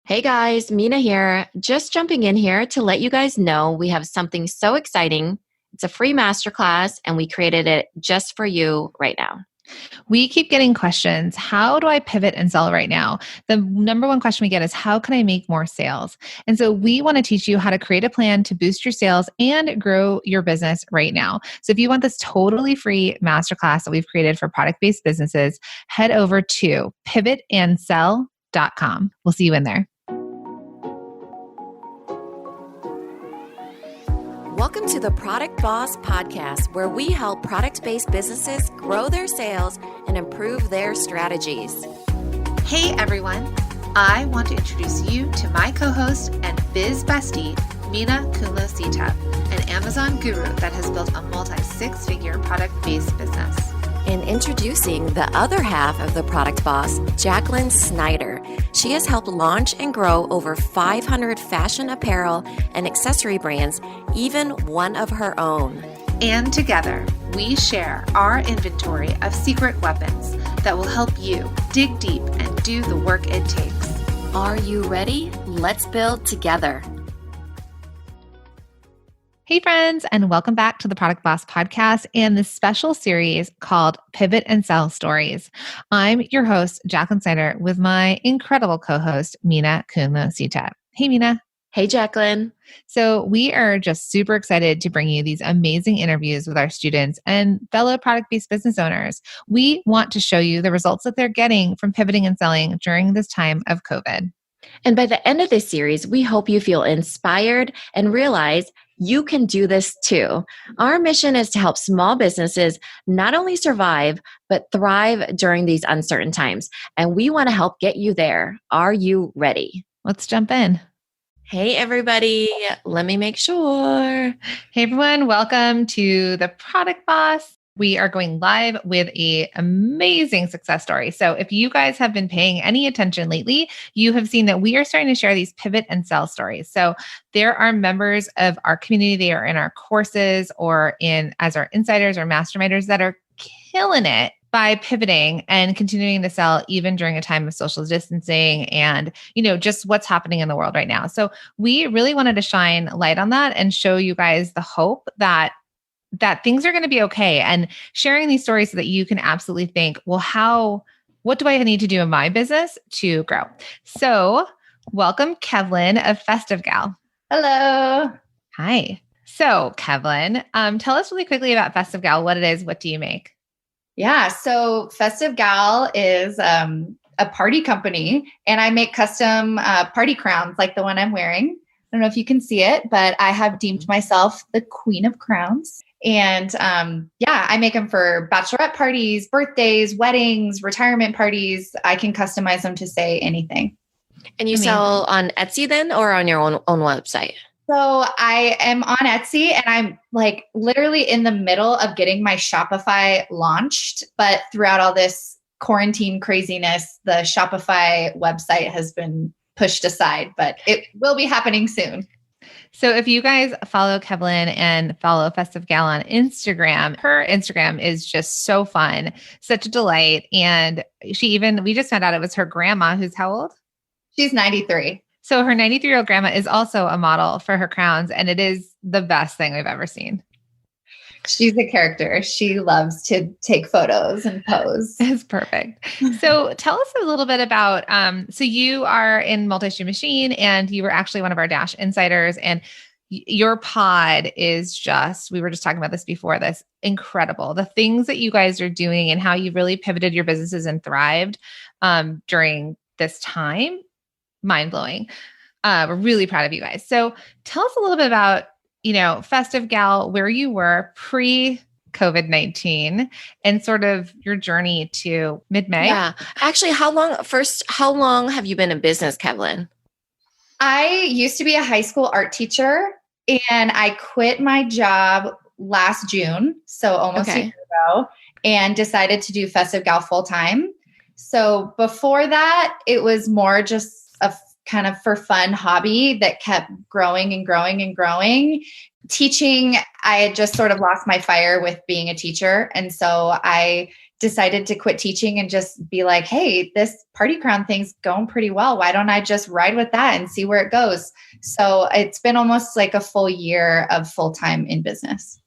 Hey guys, Mina here. Just jumping in here to let you guys know we have something so exciting. It's a free masterclass and we created it just for you right now. We keep getting questions. How do I pivot and sell right now? The number one question we get is, how can I make more sales? And so we want to teach you how to create a plan to boost your sales and grow your business right now. So if you want this totally free masterclass that we've created for product-based businesses, head over to pivotandsell.com. We'll see you in there. Welcome to the Product Boss Podcast, where we help product-based businesses grow their sales and improve their strategies. Hey everyone, I want to introduce you to my co-host and biz bestie, Minna an Amazon guru that has built a multi-six-figure product-based business. And introducing the other half of the Product Boss, Jacqueline Snyder. She has helped launch and grow over 500 fashion apparel and accessory brands, even one of her own. And together, we share our inventory of secret weapons that will help you dig deep and do the work it takes. Are you ready? Let's build together. Hey friends, and welcome back to the Product Boss Podcast and this special series called Pivot and Sell Stories. I'm your host, Jacqueline Snyder, with my incredible co-host, Minna. Hey, Minna. Hey, Jacqueline. So we are just super excited to bring you these amazing interviews with our students and fellow product-based business owners. We want to show you the results that they're getting from pivoting and selling during this time of COVID. And by the end of this series, we hope you feel inspired and realize you can do this too. Our mission is to help small businesses not only survive, but thrive during these uncertain times. And we want to help get you there. Are you ready? Let's jump in. Hey, everybody. Let me make sure. Hey, everyone. Welcome to the Product Boss. We are going live with an amazing success story. So if you guys have been paying any attention lately, you have seen that we are starting to share these pivot and sell stories. So there are members of our community, they are in our courses or as our insiders or masterminders that are killing it by pivoting and continuing to sell even during a time of social distancing and, just what's happening in the world right now. So we really wanted to shine light on that and show you guys the hope that things are going to be okay, and sharing these stories so that you can absolutely think, well, what do I need to do in my business to grow? So welcome, Kevlyn of Festive Gal. Hello. Hi. So Kevlyn, tell us really quickly about Festive Gal, what it is, what do you make? Yeah. So Festive Gal is a party company, and I make custom party crowns like the one I'm wearing. I don't know if you can see it, but I have deemed myself the queen of crowns. And I make them for bachelorette parties, birthdays, weddings, retirement parties. I can customize them to say anything. And you sell on Etsy then, or on your own website? So I am on Etsy, and I'm like literally in the middle of getting my Shopify launched. But throughout all this quarantine craziness, the Shopify website has been pushed aside, but it will be happening soon. So if you guys follow Kevlyn and follow Festive Gal on Instagram, her Instagram is just so fun, such a delight. And we just found out it was her grandma, who's how old? She's 93. So her 93-year-old grandma is also a model for her crowns, and it is the best thing we've ever seen. She's a character. She loves to take photos and pose. It's perfect. So tell us a little bit about, so you are in Multi-Stream Machine, and you were actually one of our Dash insiders, and your pod is we were just talking about this before this, incredible. The things that you guys are doing and how you really pivoted your businesses and thrived during this time, mind-blowing. We're really proud of you guys. So tell us a little bit about Festive Gal, where you were pre-COVID-19 and sort of your journey to mid-May. Yeah. Actually, how long have you been in business, Kevlyn? I used to be a high school art teacher, and I quit my job last June, so almost a year ago, and decided to do Festive Gal full time. So before that, it was more just a kind of for fun hobby that kept growing and growing and growing. Teaching, I had just sort of lost my fire with being a teacher. And so I decided to quit teaching and just be like, hey, this party crown thing's going pretty well. Why don't I just ride with that and see where it goes? So it's been almost like a full year of full-time in business.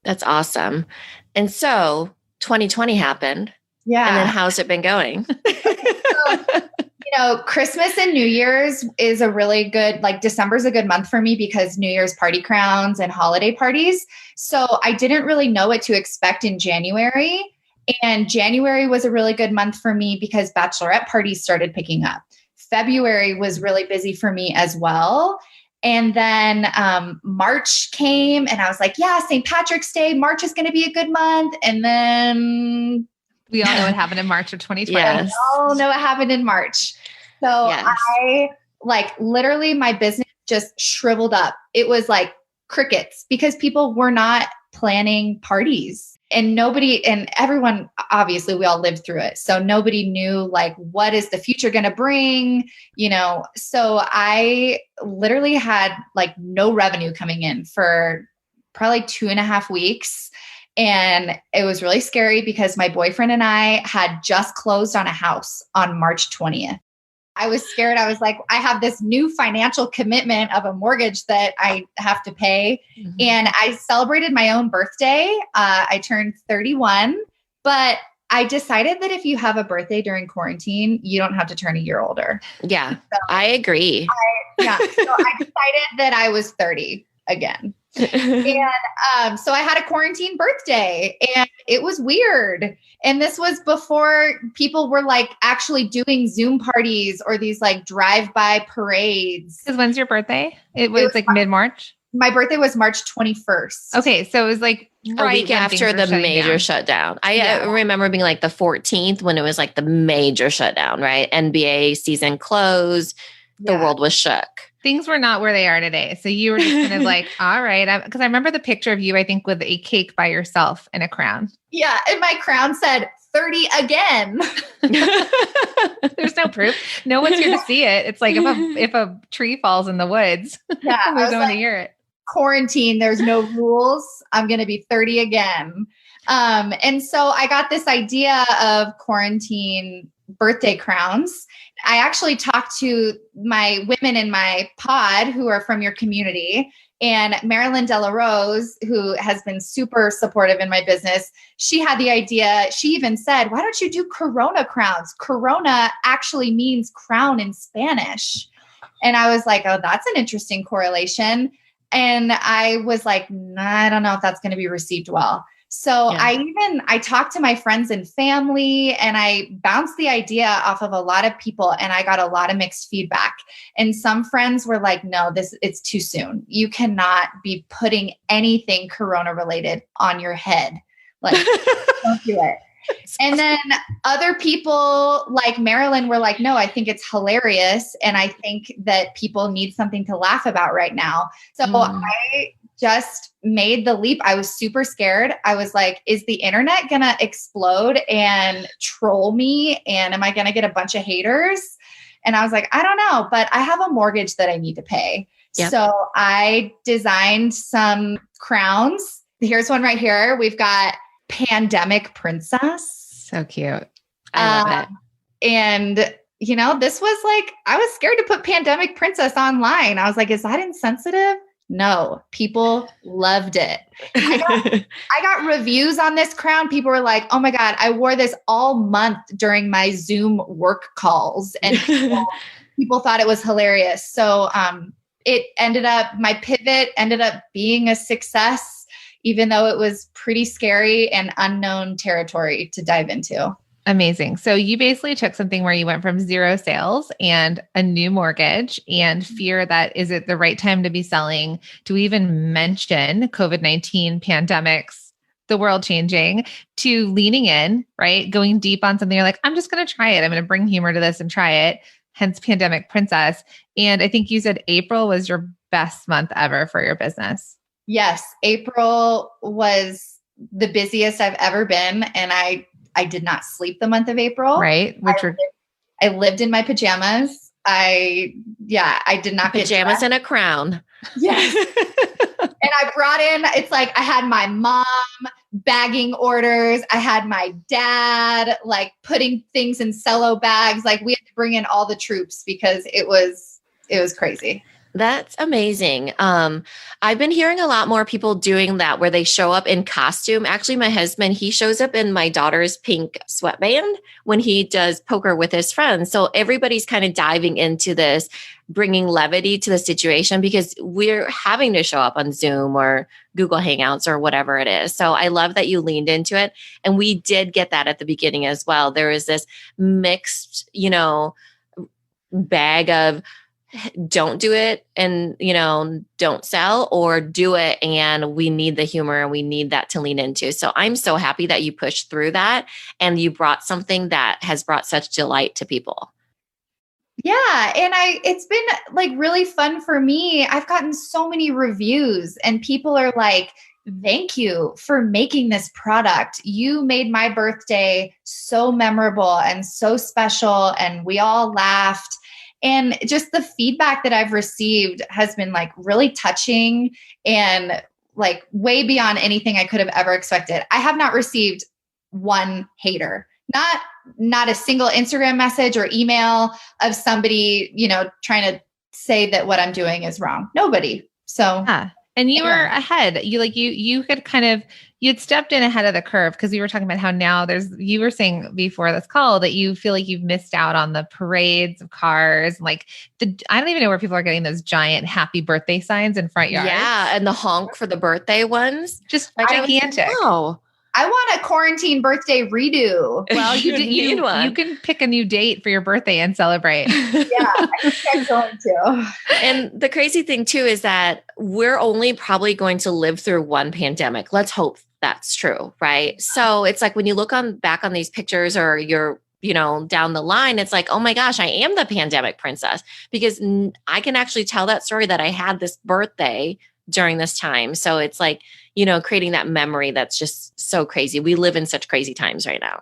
That's awesome. And so 2020 happened. Yeah. And then how's it been going? Christmas and New Year's is a really good, like December's a good month for me because New Year's party crowns and holiday parties. So I didn't really know what to expect in January. And January was a really good month for me because bachelorette parties started picking up. February was really busy for me as well. And then March came and I was like, yeah, St. Patrick's Day, March is going to be a good month. And then we all know what happened in March of 2020. Yes. We all know what happened in March. So yes. I literally my business just shriveled up. It was like crickets because people were not planning parties and everyone, obviously we all lived through it. So nobody knew what is the future going to bring, so I literally had no revenue coming in for probably 2.5 weeks. And it was really scary because my boyfriend and I had just closed on a house on March 20th. I was scared. I was like, I have this new financial commitment of a mortgage that I have to pay. Mm-hmm. And I celebrated my own birthday. I turned 31, but I decided that if you have a birthday during quarantine, you don't have to turn a year older. Yeah, so I agree. So I decided that I was 30 again. And so I had a quarantine birthday and it was weird. And this was before people were actually doing Zoom parties or these drive-by parades. Because when's your birthday? It was mid-March? My birthday was March 21st. Okay. So it was a week after the major shutdown. I remember being the 14th when it was the major shutdown, right? NBA season closed. The world was shook. Things were not where they are today. So you were just kind of all right. Because I remember the picture of you, I think, with a cake by yourself and a crown. Yeah. And my crown said 30 again. There's no proof. No one's here to see it. It's if a tree falls in the woods, there's no one to hear it. Quarantine, there's no rules. I'm going to be 30 again. And so I got this idea of quarantine birthday crowns. I actually talked to my women in my pod who are from your community, and Marilyn Delarose, who has been super supportive in my business. She had the idea. She even said, why don't you do Corona crowns? Corona actually means crown in Spanish. And I was like, oh, that's an interesting correlation. And I was like, nah, I don't know if that's going to be received well. So I talked to my friends and family and I bounced the idea off of a lot of people and I got a lot of mixed feedback. And some friends were like, no, it's too soon. You cannot be putting anything Corona related on your head. Don't do it. And then other people like Marilyn were like, no, I think it's hilarious. And I think that people need something to laugh about right now. So I just made the leap. I was super scared. I was like, is the internet going to explode and troll me? And am I going to get a bunch of haters? And I was like, I don't know, but I have a mortgage that I need to pay. Yep. So I designed some crowns. Here's one right here. We've got Pandemic Princess. So cute. I love it. And this was I was scared to put Pandemic Princess online. I was like, is that insensitive? No, people loved it. I got reviews on this crown. People were like, oh my God, I wore this all month during my Zoom work calls. And people thought it was hilarious. So my pivot ended up being a success, even though it was pretty scary and unknown territory to dive into. Amazing. So you basically took something where you went from 0 sales and a new mortgage and fear that, is it the right time to be selling, to even mention COVID-19 pandemics, the world changing, to leaning in, right? Going deep on something. You're like, I'm just going to try it. I'm going to bring humor to this and try it. Hence Pandemic Princess. And I think you said April was your best month ever for your business. Yes. April was the busiest I've ever been. And I did not sleep the month of April. Right. I lived in my pajamas. I did not pajamas and a crown. Yes. And I brought in, it's like I had my mom bagging orders. I had my dad like putting things in cello bags. Like we had to bring in all the troops because it was crazy. That's amazing. I've been hearing a lot more people doing that where they show up in costume. Actually, my husband, he shows up in my daughter's pink sweatband when he does poker with his friends. So everybody's kind of diving into this, bringing levity to the situation because we're having to show up on Zoom or Google Hangouts or whatever it is. So I love that you leaned into it. And we did get that at the beginning as well. There was this mixed, bag of don't do it and, don't sell, or do it and we need the humor and we need that to lean into. So I'm so happy that you pushed through that and you brought something that has brought such delight to people. Yeah. And it's been like really fun for me. I've gotten so many reviews and people are like, thank you for making this product. You made my birthday so memorable and so special. And we all laughed. And just the feedback that I've received has been like really touching and like way beyond anything I could have ever expected. I have not received one hater, not a single Instagram message or email of somebody, trying to say that what I'm doing is wrong. Nobody. So yeah. And you were ahead. You could you'd stepped in ahead of the curve because we were talking about how now you were saying before this call that you feel like you've missed out on the parades of cars. Like I don't even know where people are getting those giant happy birthday signs in front yards. Yeah. And the honk for the birthday ones. Just gigantic. Wow. I want a quarantine birthday redo. Well, you can pick a new date for your birthday and celebrate. Yeah, I think I'm going to. And the crazy thing too is that we're only probably going to live through one pandemic. Let's hope that's true, right? So it's like when you look back on these pictures or you're, down the line, it's like, oh my gosh, I am the pandemic princess because I can actually tell that story that I had this birthday during this time. So it's like, creating that memory that's just so crazy. We live in such crazy times right now.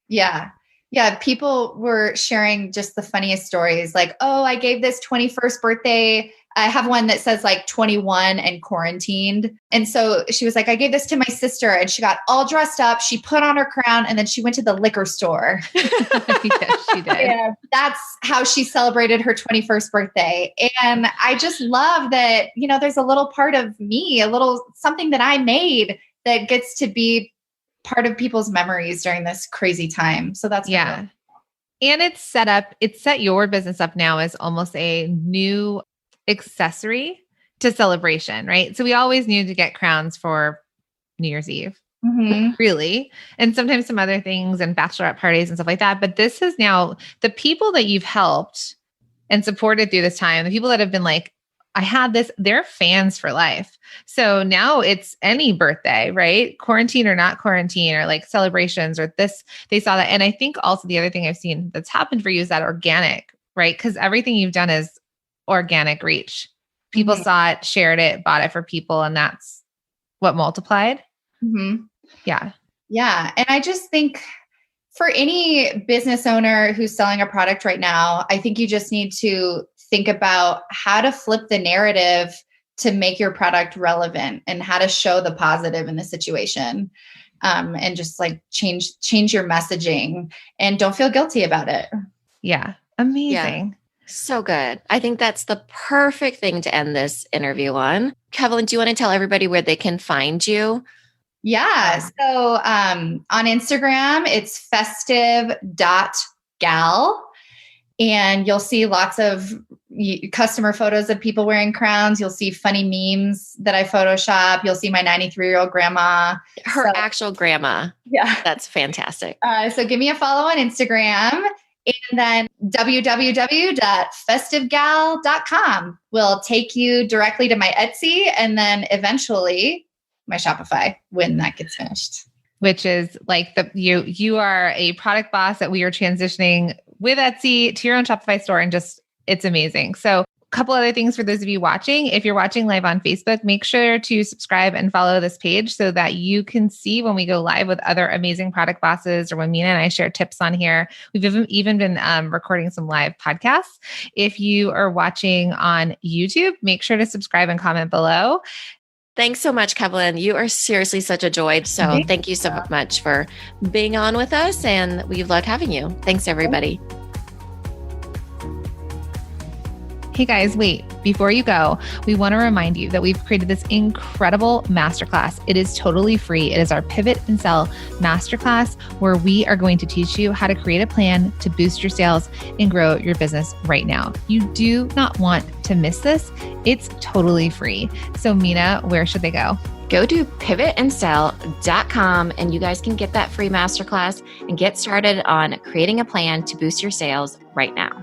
Yeah. Yeah. People were sharing just the funniest stories like, oh, I gave this 21st birthday. I have one that says like 21 and quarantined. And so she was like, I gave this to my sister and she got all dressed up. She put on her crown and then she went to the liquor store. Yes, she did. And that's how she celebrated her 21st birthday. And I just love that, there's a little part of me, a little something that I made that gets to be part of people's memories during this crazy time. So that's cool. And it's set your business up now as almost a new accessory to celebration, right? So we always knew to get crowns for New Year's Eve, really. And sometimes some other things and bachelorette parties and stuff like that. But this is now the people that you've helped and supported through this time, the people that have been like, I had this, they're fans for life. So now it's any birthday, right? Quarantine or not quarantine or like celebrations or this, they saw that. And I think also the other thing I've seen that's happened for you is that organic, right? Because everything you've done is organic reach. People saw it, shared it, bought it for people. And that's what multiplied. Yeah. Yeah. And I just think for any business owner who's selling a product right now, I think you just need to think about how to flip the narrative to make your product relevant and how to show the positive in the situation. And just like change your messaging and don't feel guilty about it. Yeah. Amazing. Yeah. So good. I think that's the perfect thing to end this interview on. Kevlyn, do you want to tell everybody where they can find you? Yeah. So on Instagram, it's festive.gal. And you'll see lots of customer photos of people wearing crowns. You'll see funny memes that I Photoshop. You'll see my 93-year-old grandma. Her actual grandma. Yeah. That's fantastic. So give me a follow on Instagram. And then www.festivegal.com will take you directly to my Etsy and then eventually my Shopify when that gets finished. Which is like you are a product boss that we are transitioning with Etsy to your own Shopify store and just, it's amazing. So a couple other things for those of you watching. If you're watching live on Facebook, make sure to subscribe and follow this page so that you can see when we go live with other amazing product bosses or when Minna and I share tips on here. We've even been recording some live podcasts. If you are watching on YouTube, make sure to subscribe and comment below. Thanks so much, Kevlyn. You are seriously such a joy. So thank you so much for being on with us, and we've loved having you. Thanks, everybody. Hey guys, wait, before you go, we want to remind you that we've created this incredible masterclass. It is totally free. It is our Pivot and Sell masterclass, where we are going to teach you how to create a plan to boost your sales and grow your business right now. You do not want to miss this. It's totally free. So Minna, where should they go? Go to pivotandsell.com and you guys can get that free masterclass and get started on creating a plan to boost your sales right now.